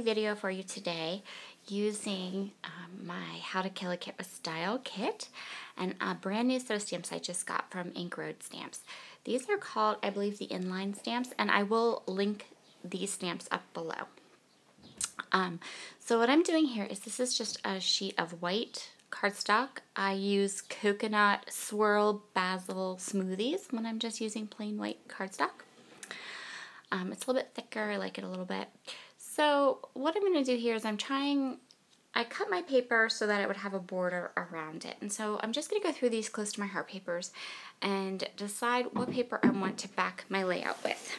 video for you today using my How to Kill a Kit with Style kit and a brand new set of stamps I just got from Ink Road Stamps. These are called, I believe, the inline stamps, and I will link these stamps up below. So what I'm doing here is this is just a sheet of white cardstock. I use coconut swirl basil smoothies when I'm just using plain white cardstock. It's a little bit thicker, I like it a little bit. So what I'm going to do here is I cut my paper so that it would have a border around it. And so I'm just going to go through these close to my heart papers and decide what paper I want to back my layout with.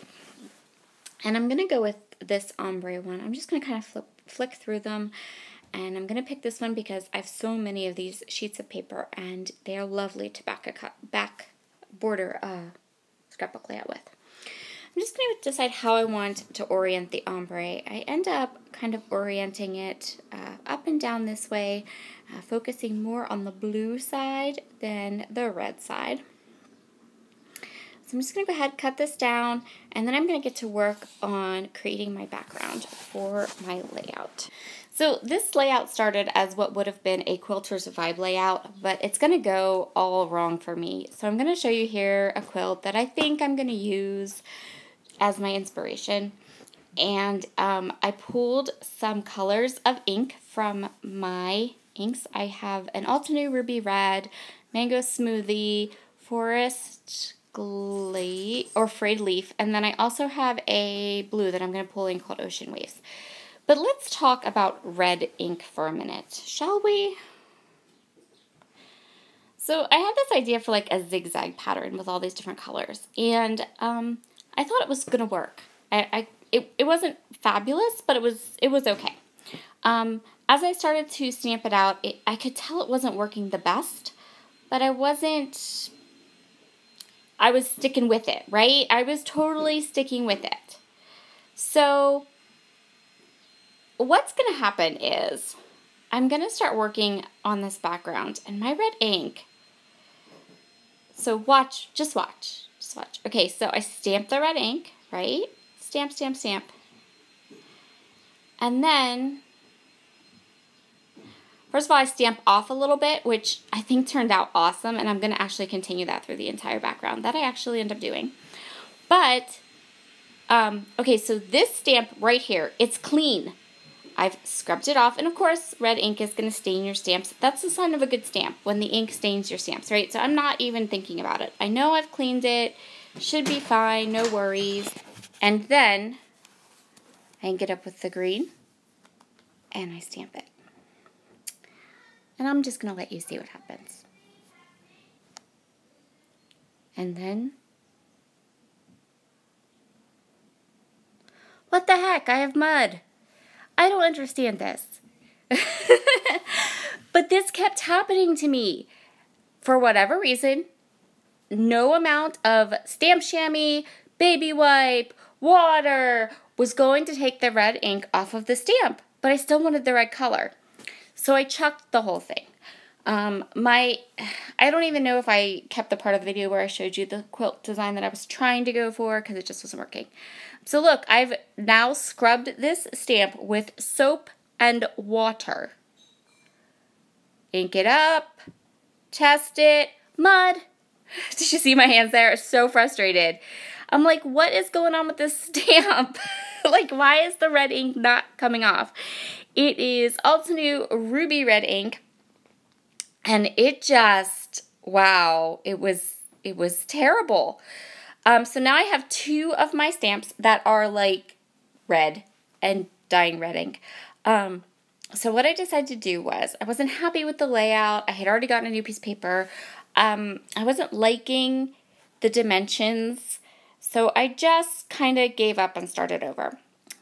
And I'm going to go with this ombre one. I'm just going to kind of flick through them. And I'm going to pick this one because I have so many of these sheets of paper and they are lovely to back border scrapbook layout with. I'm just going to decide how I want to orient the ombre. I end up kind of orienting it up and down this way, focusing more on the blue side than the red side. So I'm just going to go ahead and cut this down, and then I'm going to get to work on creating my background for my layout. So this layout started as what would have been a Quilter's Vibe layout, but it's going to go all wrong for me. So I'm going to show you here a quilt that I think I'm going to use as my inspiration. And I pulled some colors of ink from my inks. I have an Altenew Ruby Red, Mango Smoothie, Forest Glade, or Frayed Leaf, and then I also have a blue that I'm going to pull in called Ocean Waves. But let's talk about red ink for a minute, shall we? So I had this idea for like a zigzag pattern with all these different colors, and I thought it was going to work. It wasn't fabulous, but it was okay. As I started to stamp it out, I could tell it wasn't working the best, but I was sticking with it, right? I was totally sticking with it. So what's going to happen is I'm going to start working on this background and my red ink. So watch, just watch. Okay, so I stamp the red ink, right? Stamp, stamp, stamp. And then, first of all, I stamp off a little bit, which I think turned out awesome, and I'm going to actually continue that through the entire background. That I actually end up doing. But, okay, so this stamp right here, it's clean. I've scrubbed it off, and of course, red ink is going to stain your stamps. That's the sign of a good stamp, when the ink stains your stamps, right? So I'm not even thinking about it. I know I've cleaned it, should be fine, no worries. And then I get up with the green, and I stamp it. And I'm just going to let you see what happens. And then, what the heck? I have mud. I don't understand this. But this kept happening to me. For whatever reason, no amount of stamp chamois, baby wipe, water was going to take the red ink off of the stamp, but I still wanted the red color. So I chucked the whole thing. I don't even know if I kept the part of the video where I showed you the quilt design that I was trying to go for because it just wasn't working. So look, I've now scrubbed this stamp with soap and water. Ink it up, test it, mud. Did you see my hands there? So frustrated. I'm like, what is going on with this stamp? Like, why is the red ink not coming off? It is Altenew Ruby Red ink. And it just, wow, it was terrible. So now I have two of my stamps that are like red and dying red ink. So what I decided to do was, I wasn't happy with the layout. I had already gotten a new piece of paper. I wasn't liking the dimensions. So I just kind of gave up and started over.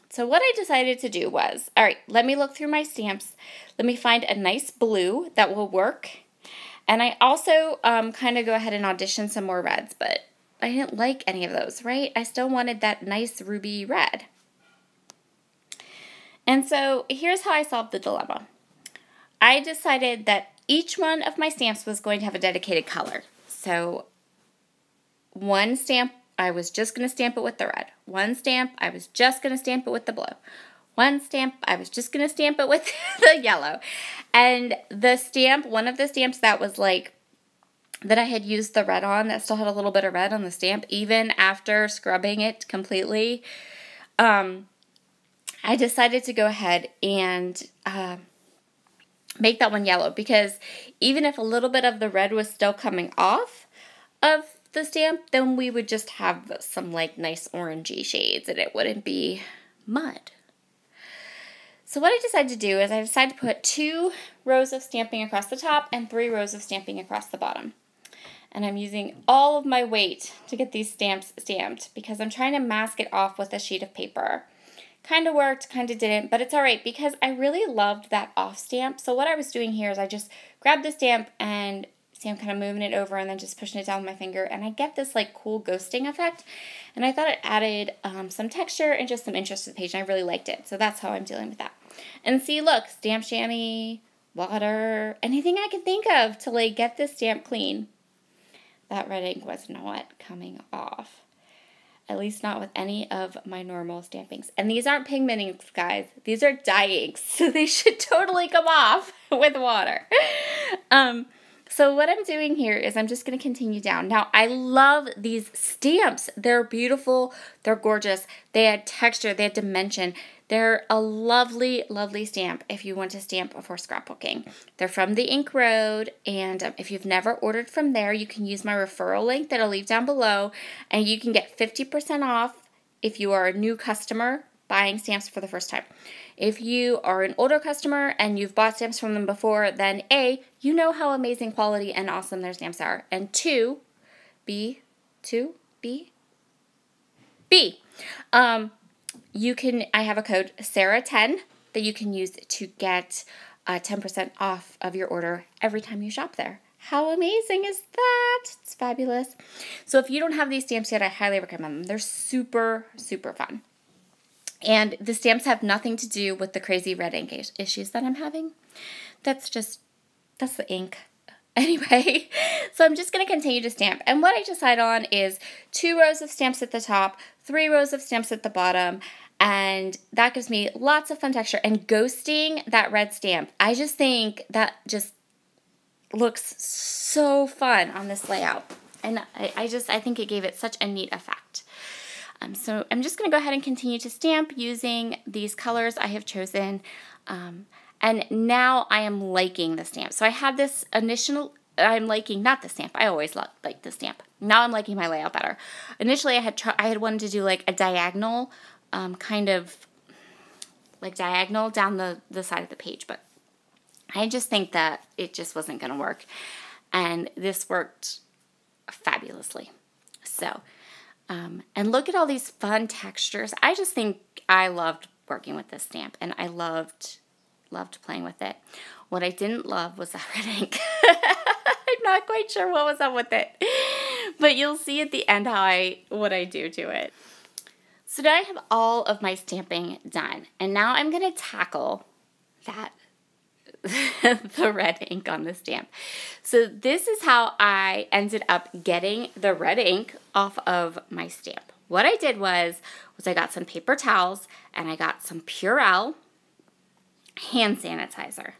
So what I decided to do was, all right, let me look through my stamps. Let me find a nice blue that will work. And I also kind of go ahead and audition some more reds, but I didn't like any of those, right? I still wanted that nice ruby red. And so here's how I solved the dilemma. I decided that each one of my stamps was going to have a dedicated color. So one stamp, I was just going to stamp it with the red. One stamp, I was just going to stamp it with the blue. one stamp. I was just going to stamp it with the yellow. And the stamp, one of the stamps that was like, that I had used the red on, that still had a little bit of red on the stamp, even after scrubbing it completely, I decided to go ahead and make that one yellow, because even if a little bit of the red was still coming off of the stamp, then we would just have some like nice orangey shades and it wouldn't be mud. So what I decided to do is I decided to put 2 rows of stamping across the top and 3 rows of stamping across the bottom. And I'm using all of my weight to get these stamps stamped because I'm trying to mask it off with a sheet of paper. Kind of worked, kind of didn't, but it's all right because I really loved that off stamp. So what I was doing here is I just grabbed the stamp and I'm kind of moving it over and then just pushing it down with my finger, and I get this like cool ghosting effect, and I thought it added some texture and just some interest to the page, and I really liked it. So that's how I'm dealing with that. And see, look, stamp chamois, water, anything I can think of to like get this stamp clean. That red ink was not coming off. At least not with any of my normal stampings. And these aren't pigment inks, guys. These are dye inks, so they should totally come off with water. So what I'm doing here is I'm just going to continue down. Now, I love these stamps. They're beautiful. They're gorgeous. They add texture. They add dimension. They're a lovely, lovely stamp if you want to stamp for scrapbooking. They're from the Ink Road, and if you've never ordered from there, you can use my referral link that I'll leave down below, and you can get 50% off if you are a new customer buying stamps for the first time. If you are an older customer and you've bought stamps from them before, then A, you know how amazing quality and awesome their stamps are, and two, I have a code Sara10 that you can use to get 10% off of your order every time you shop there. How amazing is that? It's fabulous. So if you don't have these stamps yet, I highly recommend them. They're super, super fun. And the stamps have nothing to do with the crazy red ink issues that I'm having. That's the ink. Anyway, so I'm just going to continue to stamp. And what I decide on is 2 rows of stamps at the top, 3 rows of stamps at the bottom, and that gives me lots of fun texture. And ghosting that red stamp, I just think that just looks so fun on this layout. And I think it gave it such a neat effect. So I'm just going to go ahead and continue to stamp using these colors I have chosen. And now I am liking the stamp. So I had this initial, I'm liking, not the stamp, I always like the stamp. Now I'm liking my layout better. Initially I had wanted to do like a diagonal, kind of like diagonal down the side of the page, but I just think that it just wasn't going to work. And this worked fabulously. So, and look at all these fun textures. I just think I loved working with this stamp, and I loved playing with it. What I didn't love was the red ink. I'm not quite sure what was up with it, but you'll see at the end what I do to it. So now I have all of my stamping done, and now I'm going to tackle the red ink on the stamp. So this is how I ended up getting the red ink off of my stamp. What I did was I got some paper towels and I got some Purell hand sanitizer.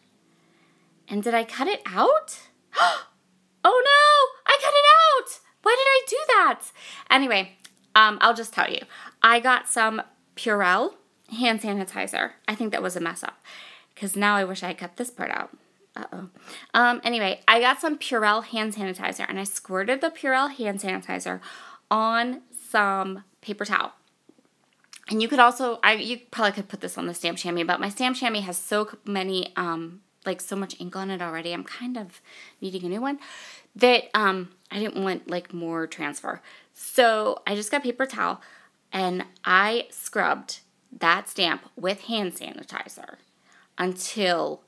And did I cut it out? Oh no, I cut it out. Why did I do that? Anyway, I'll just tell you. I got some Purell hand sanitizer. I think that was a mess up, because now I wish I had cut this part out. Anyway, I got some Purell hand sanitizer, and I squirted the Purell hand sanitizer on some paper towel. And you could also, you probably could put this on the stamp chamois, but my stamp chamois has so many, like so much ink on it already, I'm kind of needing a new one, that I didn't want like more transfer. So I just got paper towel, and I scrubbed that stamp with hand sanitizer until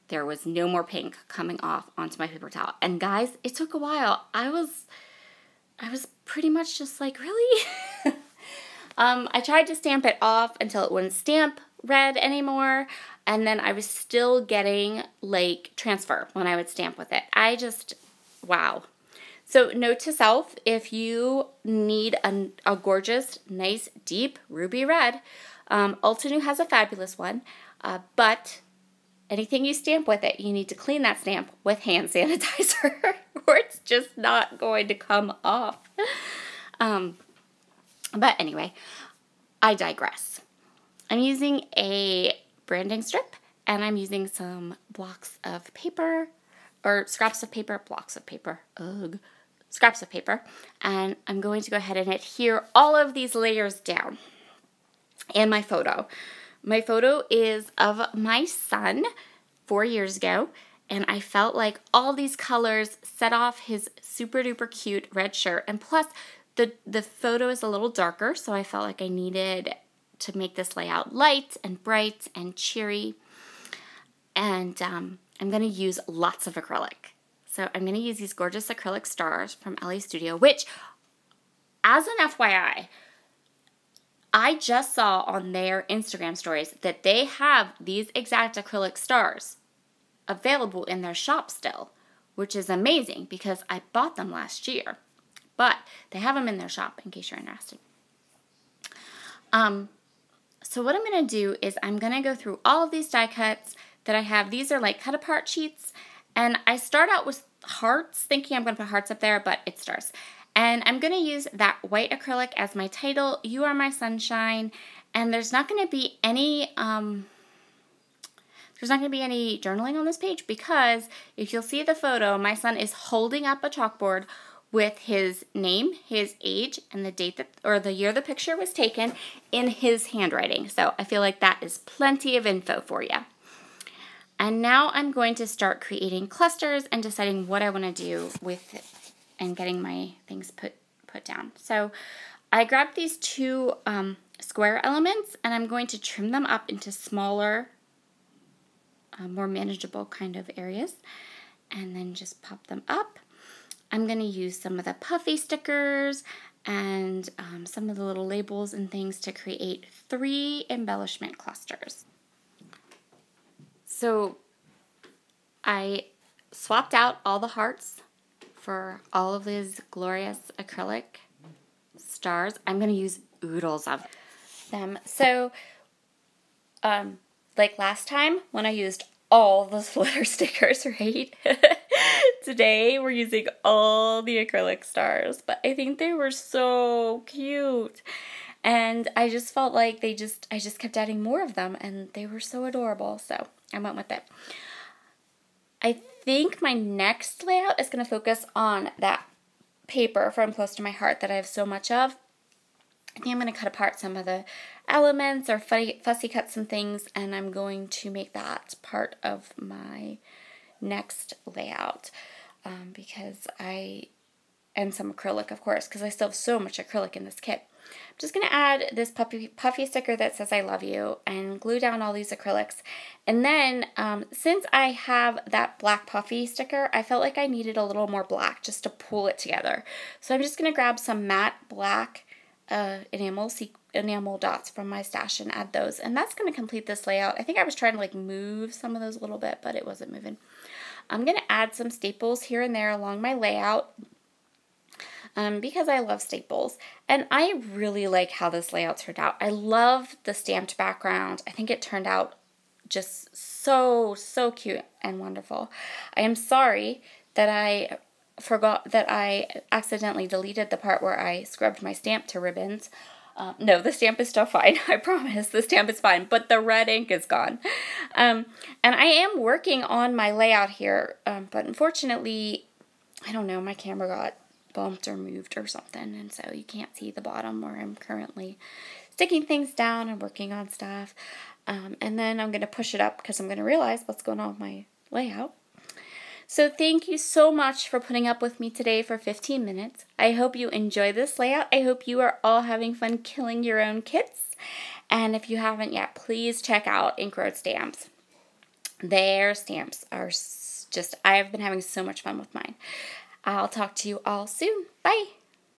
there was no more pink coming off onto my paper towel. And guys, it took a while. I was pretty much just like, really? I tried to stamp it off until it wouldn't stamp red anymore, and then I was still getting like transfer when I would stamp with it. Wow. So note to self, if you need a gorgeous, nice, deep ruby red, Altenew has a fabulous one, but anything you stamp with it, you need to clean that stamp with hand sanitizer or it's just not going to come off. But anyway, I digress. I'm using a branding strip and I'm using some blocks of paper or scraps of paper, blocks of paper, scraps of paper. And I'm going to go ahead and adhere all of these layers down. And my photo. My photo is of my son 4 years ago, and I felt like all these colors set off his super duper cute red shirt, and plus the photo is a little darker, so I felt like I needed to make this layout light and bright and cheery. And I'm going to use lots of acrylic. So I'm going to use these gorgeous acrylic stars from LA Studio, which, as an FYI, I just saw on their Instagram stories that they have these exact acrylic stars available in their shop still, which is amazing because I bought them last year. But they have them in their shop in case you're interested. So what I'm going to do is I'm going to go through all of these die cuts that I have. These are like cut apart sheets. And I start out with hearts, thinking I'm going to put hearts up there, but it's stars. And I'm going to use that white acrylic as my title, You Are My Sunshine. And there's not going to be any journaling on this page because if you'll see the photo, my son is holding up a chalkboard with his name, his age, and the date that, or the year the picture was taken in his handwriting. So I feel like that is plenty of info for you. And now I'm going to start creating clusters and deciding what I want to do with it and getting my things put down. So I grabbed these two square elements and I'm going to trim them up into smaller, more manageable kind of areas and then just pop them up. I'm going to use some of the puffy stickers and some of the little labels and things to create 3 embellishment clusters. So I swapped out all the hearts for all of these glorious acrylic stars. I'm going to use oodles of them. So like last time when I used all the glitter stickers, right? Today we're using all the acrylic stars, but I think they were so cute. And I just felt like I just kept adding more of them and they were so adorable. So I went with it. I think my next layout is going to focus on that paper from Close to My Heart that I have so much of. I think I'm going to cut apart some of the elements or fussy cut some things, and I'm going to make that part of my next layout and some acrylic, of course, because I still have so much acrylic in this kit. I'm just going to add this puffy sticker that says I love you and glue down all these acrylics. And then since I have that black puffy sticker, I felt like I needed a little more black just to pull it together. So I'm just going to grab some matte black enamel dots from my stash and add those. And that's going to complete this layout. I think I was trying to like move some of those a little bit, but it wasn't moving. I'm going to add some staples here and there along my layout. Because I love staples. And I really like how this layout turned out. I love the stamped background. I think it turned out just so cute and wonderful. I am sorry that I forgot that I accidentally deleted the part where I scrubbed my stamp to ribbons. No, the stamp is still fine. I promise the stamp is fine, but the red ink is gone. And I am working on my layout here, but unfortunately, I don't know, my camera got bumped or moved or something, and so you can't see the bottom where I'm currently sticking things down and working on stuff. And then I'm going to push it up because I'm going to realize what's going on with my layout. So thank you so much for putting up with me today for 15 minutes. I hope you enjoy this layout. I hope you are all having fun killing your own kits. And if you haven't yet, please check out Ink Road Stamps. Their stamps are just, I've been having so much fun with mine. I'll talk to you all soon. Bye!